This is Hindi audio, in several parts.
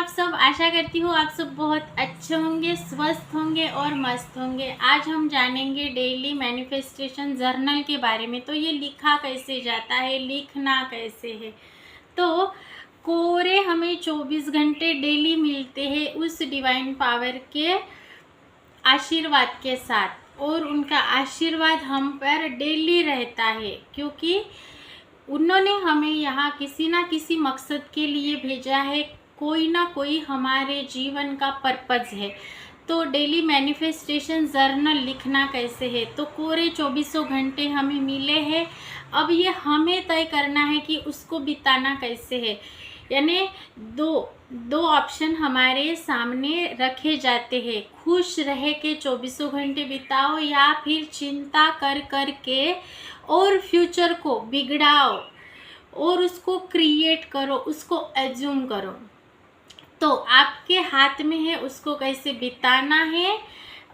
आप सब? आशा करती हूँ आप सब बहुत अच्छे होंगे, स्वस्थ होंगे और मस्त होंगे। आज हम जानेंगे डेली मैनिफेस्टेशन जर्नल के बारे में। तो ये लिखा कैसे जाता है, लिखना कैसे है। तो कोरे हमें 24 घंटे डेली मिलते हैं उस डिवाइन पावर के आशीर्वाद के साथ, और उनका आशीर्वाद हम पर डेली रहता है, क्योंकि उन्होंने हमें यहाँ किसी ना किसी मकसद के लिए भेजा है। कोई ना कोई हमारे जीवन का पर्पज़ है। तो डेली मैनिफेस्टेशन जर्नल लिखना कैसे है। तो पूरे 24 घंटे हमें मिले हैं। अब ये हमें तय करना है कि उसको बिताना कैसे है। यानी दो ऑप्शन हमारे सामने रखे जाते हैं। खुश रह के 24 घंटे बिताओ, या फिर चिंता कर कर के और फ्यूचर को बिगड़ाओ और उसको क्रिएट करो, उसको एज्यूम करो। तो आपके हाथ में है उसको कैसे बिताना है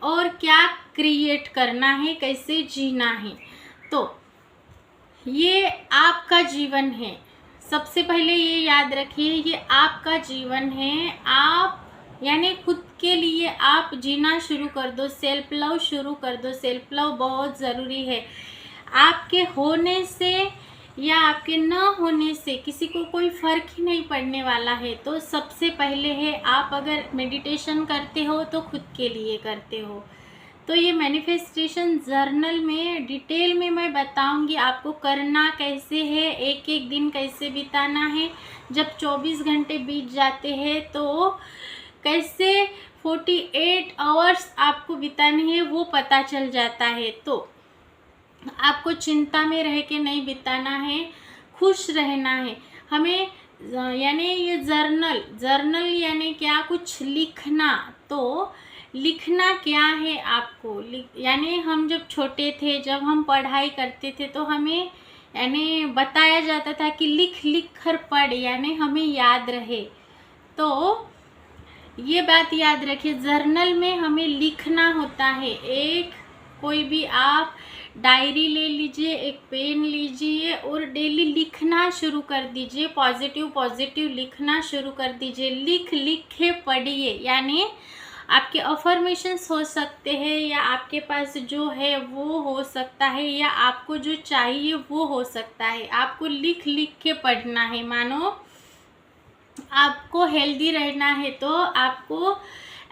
और क्या क्रिएट करना है, कैसे जीना है। तो ये आपका जीवन है। सबसे पहले ये याद रखिए, ये आपका जीवन है। आप यानी खुद के लिए आप जीना शुरू कर दो, सेल्फ लव शुरू कर दो। सेल्फ लव बहुत ज़रूरी है। आपके होने से या आपके न होने से किसी को कोई फ़र्क ही नहीं पड़ने वाला है। तो सबसे पहले है, आप अगर मेडिटेशन करते हो तो खुद के लिए करते हो। तो ये मैनिफेस्टेशन जर्नल में डिटेल में मैं बताऊंगी आपको करना कैसे है, एक एक दिन कैसे बिताना है। जब 24 घंटे बीत जाते हैं तो कैसे 48 आवर्स आपको बिताने हैं वो पता चल जाता है। तो आपको चिंता में रह के नहीं बिताना है, खुश रहना है हमें। यानी ये जर्नल यानी क्या, कुछ लिखना। तो लिखना क्या है आपको, यानी हम जब छोटे थे, जब हम पढ़ाई करते थे, तो हमें यानी बताया जाता था कि लिख लिख कर पढ़, यानी हमें याद रहे। तो ये बात याद रखिए, जर्नल में हमें लिखना होता है। एक कोई भी आप डायरी ले लीजिए, एक पेन लीजिए और डेली लिखना शुरू कर दीजिए। पॉजिटिव लिखना शुरू कर दीजिए। लिख लिख के पढ़िए। यानी आपके अफर्मेशंस हो सकते हैं, या आपके पास जो है वो हो सकता है, या आपको जो चाहिए वो हो सकता है। आपको लिख लिख के पढ़ना है। मानो आपको हेल्दी रहना है तो आपको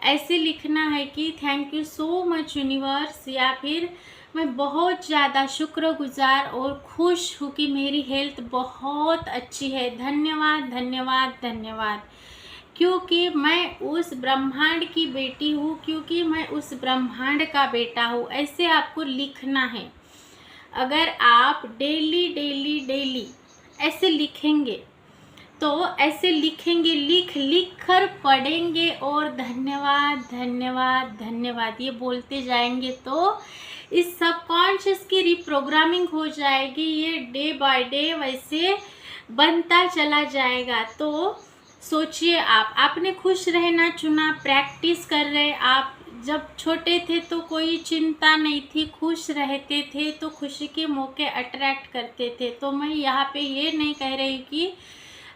ऐसे लिखना है कि thank you so much universe, या फिर मैं बहुत ज़्यादा शुक्रगुजार और खुश हूँ कि मेरी हेल्थ बहुत अच्छी है। धन्यवाद धन्यवाद धन्यवाद, क्योंकि मैं उस ब्रह्मांड की बेटी हूँ, क्योंकि मैं उस ब्रह्मांड का बेटा हूँ। ऐसे आपको लिखना है। अगर आप डेली ऐसे लिखेंगे, तो ऐसे लिखेंगे, लिख लिख कर पढ़ेंगे और धन्यवाद धन्यवाद धन्यवाद ये बोलते जाएंगे, तो इस सबकॉन्शियस की रिप्रोग्रामिंग हो जाएगी। ये डे बाय डे वैसे बनता चला जाएगा। तो सोचिए, आपने खुश रहना चुना, प्रैक्टिस कर रहे। आप जब छोटे थे तो कोई चिंता नहीं थी, खुश रहते थे, तो खुशी के मौके अट्रैक्ट करते थे। तो मैं यहाँ पे ये नहीं कह रही कि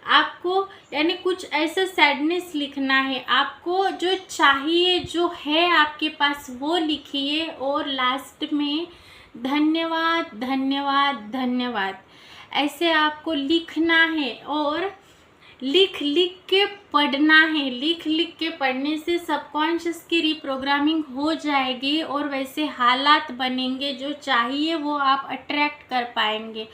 आपको यानी कुछ ऐसा सैडनेस लिखना है। आपको जो चाहिए, जो है आपके पास, वो लिखिए और लास्ट में धन्यवाद धन्यवाद धन्यवाद ऐसे आपको लिखना है। और लिख लिख के पढ़ना है। लिख लिख के पढ़ने से सबकॉन्शियस की रिप्रोग्रामिंग हो जाएगी और वैसे हालात बनेंगे, जो चाहिए वो आप अट्रैक्ट कर पाएंगे।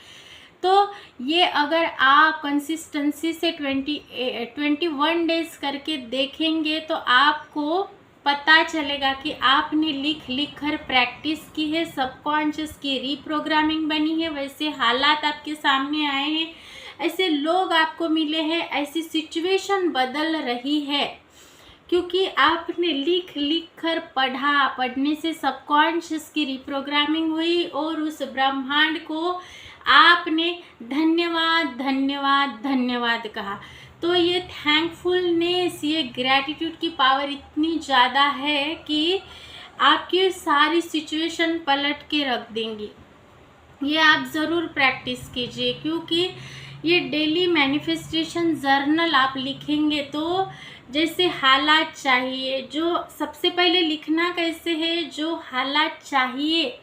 तो ये अगर आप कंसिस्टेंसी से 21 डेज करके देखेंगे तो आपको पता चलेगा कि आपने लिख लिख कर प्रैक्टिस की है, सबकॉन्शियस की रिप्रोग्रामिंग बनी है, वैसे हालात आपके सामने आए हैं, ऐसे लोग आपको मिले हैं, ऐसी सिचुएशन बदल रही है, क्योंकि आपने लिख लिख कर पढ़ा। पढ़ने से सबकॉन्शियस की रिप्रोग्रामिंग हुई और उस ब्रह्मांड को आपने धन्यवाद धन्यवाद धन्यवाद कहा। तो ये थैंकफुलनेस, ये ग्रैटिट्यूड की पावर इतनी ज़्यादा है कि आपकी सारी सिचुएशन पलट के रख देंगी। ये आप ज़रूर प्रैक्टिस कीजिए, क्योंकि ये डेली मैनिफेस्टेशन जर्नल आप लिखेंगे तो जैसे हालात चाहिए, जो सबसे पहले लिखना कैसे है, जो हालात चाहिए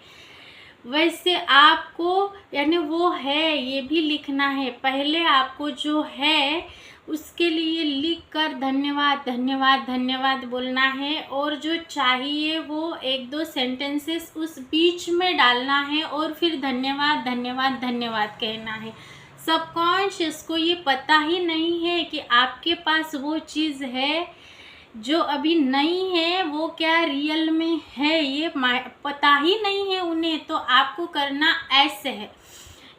वैसे आपको यानी वो है ये भी लिखना है। पहले आपको जो है उसके लिए लिख कर धन्यवाद धन्यवाद धन्यवाद बोलना है, और जो चाहिए वो एक दो सेंटेंसेस उस बीच में डालना है और फिर धन्यवाद धन्यवाद धन्यवाद कहना है। सबकॉन्शियस को ये पता ही नहीं है कि आपके पास वो चीज़ है जो अभी नहीं है, वो क्या रियल में है, ये पता ही नहीं है उन्हें। तो आपको करना ऐसे है,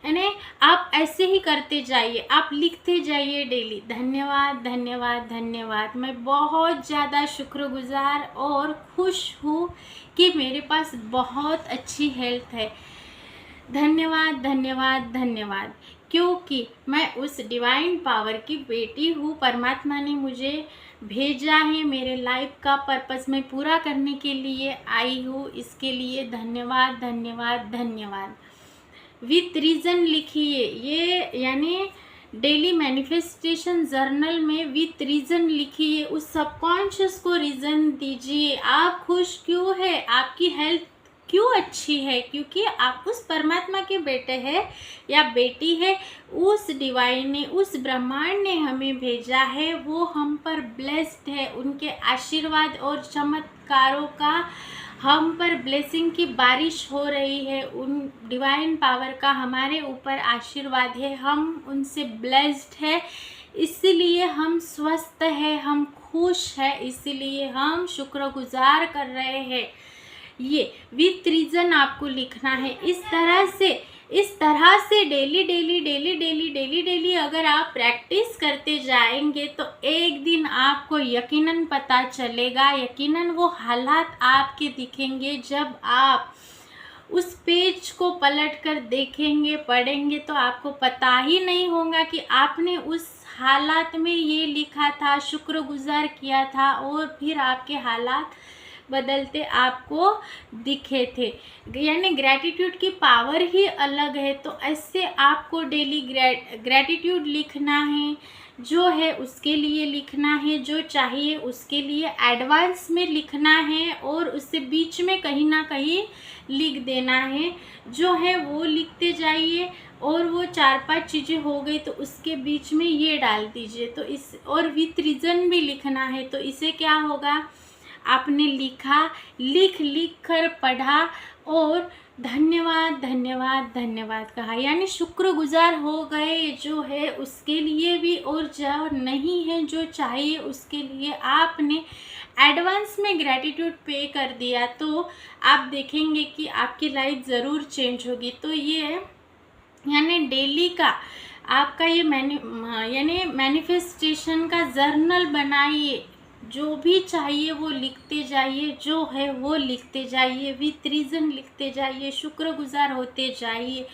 यानी आप ऐसे ही करते जाइए, आप लिखते जाइए डेली धन्यवाद धन्यवाद धन्यवाद। मैं बहुत ज़्यादा शुक्रगुजार और खुश हूँ कि मेरे पास बहुत अच्छी हेल्थ है। धन्यवाद धन्यवाद धन्यवाद, क्योंकि मैं उस डिवाइन पावर की बेटी हूँ। परमात्मा ने मुझे भेजा है, मेरे लाइफ का पर्पस मैं पूरा करने के लिए आई हूँ। इसके लिए धन्यवाद धन्यवाद धन्यवाद। विथ रीज़न लिखिए, ये यानी डेली मैनिफेस्टेशन जर्नल में विथ रीज़न लिखिए। उस सबकॉन्शियस को रीज़न दीजिए, आप खुश क्यों है, आपकी हेल्थ क्यों अच्छी है, क्योंकि आप उस परमात्मा के बेटे हैं या बेटी है। उस डिवाइन ने, उस ब्रह्मांड ने हमें भेजा है, वो हम पर ब्लेस्ड है। उनके आशीर्वाद और चमत्कारों का हम पर ब्लेसिंग की बारिश हो रही है। उन डिवाइन पावर का हमारे ऊपर आशीर्वाद है, हम उनसे ब्लेस्ड है, इसीलिए हम स्वस्थ हैं, हम खुश हैं, इसीलिए हम शुक्रगुजार कर रहे हैं। ये विथ रीज़न आपको लिखना है। इस तरह से daily daily daily daily daily daily अगर आप प्रैक्टिस करते जाएंगे तो एक दिन आपको यकीनन पता चलेगा, यकीनन वो हालात आपके दिखेंगे। जब आप उस पेज को पलट कर देखेंगे, पढ़ेंगे, तो आपको पता ही नहीं होगा कि आपने उस हालात में ये लिखा था, शुक्रगुजार किया था, और फिर आपके हालात बदलते आपको दिखे थे। यानी ग्रैटिट्यूड की पावर ही अलग है। तो ऐसे आपको डेली ग्रैटिट्यूड लिखना है, जो है उसके लिए लिखना है, जो चाहिए उसके लिए एडवांस में लिखना है, और उससे बीच में कहीं ना कहीं लिख देना है। जो है वो लिखते जाइए, और वो 4-5 चीज़ें हो गई तो उसके बीच में ये डाल दीजिए। तो इस और विथ रीज़न भी लिखना है। तो इसे क्या होगा, आपने लिखा, लिख कर पढ़ा और धन्यवाद धन्यवाद धन्यवाद कहा, यानी शुक्रगुजार हो गए जो है उसके लिए भी, और जो नहीं है, जो चाहिए उसके लिए आपने एडवांस में ग्रैटिट्यूड पे कर दिया। तो आप देखेंगे कि आपकी लाइफ ज़रूर चेंज होगी। तो ये यानी डेली का आपका ये यानी मैनिफेस्टेशन का जर्नल बनाइए। जो भी चाहिए वो लिखते जाइए, जो है वो लिखते जाइए, विथ रीज़न लिखते जाइए, शुक्रगुजार होते जाइए,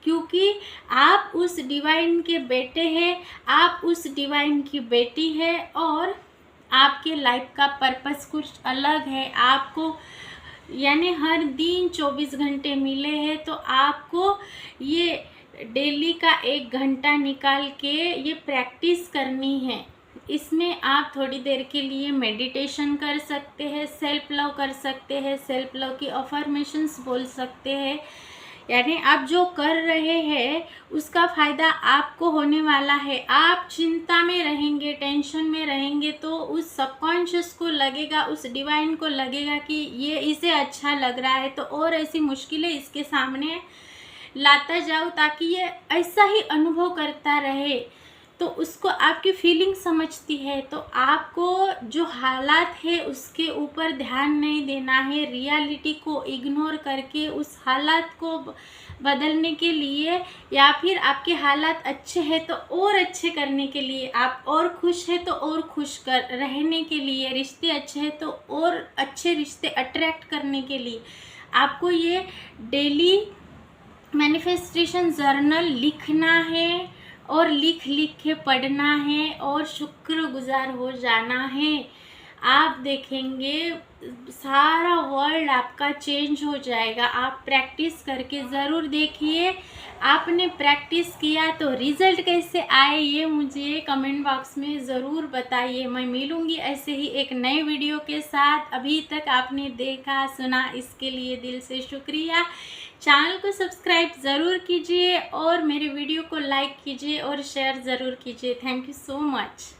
क्योंकि आप उस डिवाइन के बेटे हैं, आप उस डिवाइन की बेटी है, और आपके लाइफ का पर्पस कुछ अलग है। आपको यानी हर दिन 24 घंटे मिले हैं, तो आपको ये डेली का 1 घंटा निकाल के ये प्रैक्टिस करनी है। इसमें आप थोड़ी देर के लिए मेडिटेशन कर सकते हैं, सेल्फ लव कर सकते हैं, सेल्फ लव की अफर्मेशंस बोल सकते हैं। यानी आप जो कर रहे हैं उसका फ़ायदा आपको होने वाला है। आप चिंता में रहेंगे, टेंशन में रहेंगे, तो उस सबकॉन्शियस को लगेगा, उस डिवाइन को लगेगा कि ये इसे अच्छा लग रहा है, तो और ऐसी मुश्किलें इसके सामने लाता जाओ ताकि ये ऐसा ही अनुभव करता रहे। तो उसको आपकी फीलिंग समझती है। तो आपको जो हालात है उसके ऊपर ध्यान नहीं देना है, रियलिटी को इग्नोर करके उस हालात को बदलने के लिए, या फिर आपके हालात अच्छे हैं तो और अच्छे करने के लिए, आप और खुश है तो और खुश कर रहने के लिए, रिश्ते अच्छे हैं तो और अच्छे रिश्ते अट्रैक्ट करने के लिए आपको ये डेली मैनिफेस्टेशन जर्नल लिखना है, और लिख के पढ़ना है, और शुक्रगुजार हो जाना है। आप देखेंगे सारा वर्ल्ड आपका चेंज हो जाएगा। आप प्रैक्टिस करके ज़रूर देखिए। आपने प्रैक्टिस किया तो रिज़ल्ट कैसे आए ये मुझे कमेंट बॉक्स में ज़रूर बताइए। मैं मिलूँगी ऐसे ही एक नए वीडियो के साथ। अभी तक आपने देखा सुना इसके लिए दिल से शुक्रिया। चैनल को सब्सक्राइब ज़रूर कीजिए और मेरे वीडियो को लाइक कीजिए और शेयर ज़रूर कीजिए। Thank you so much.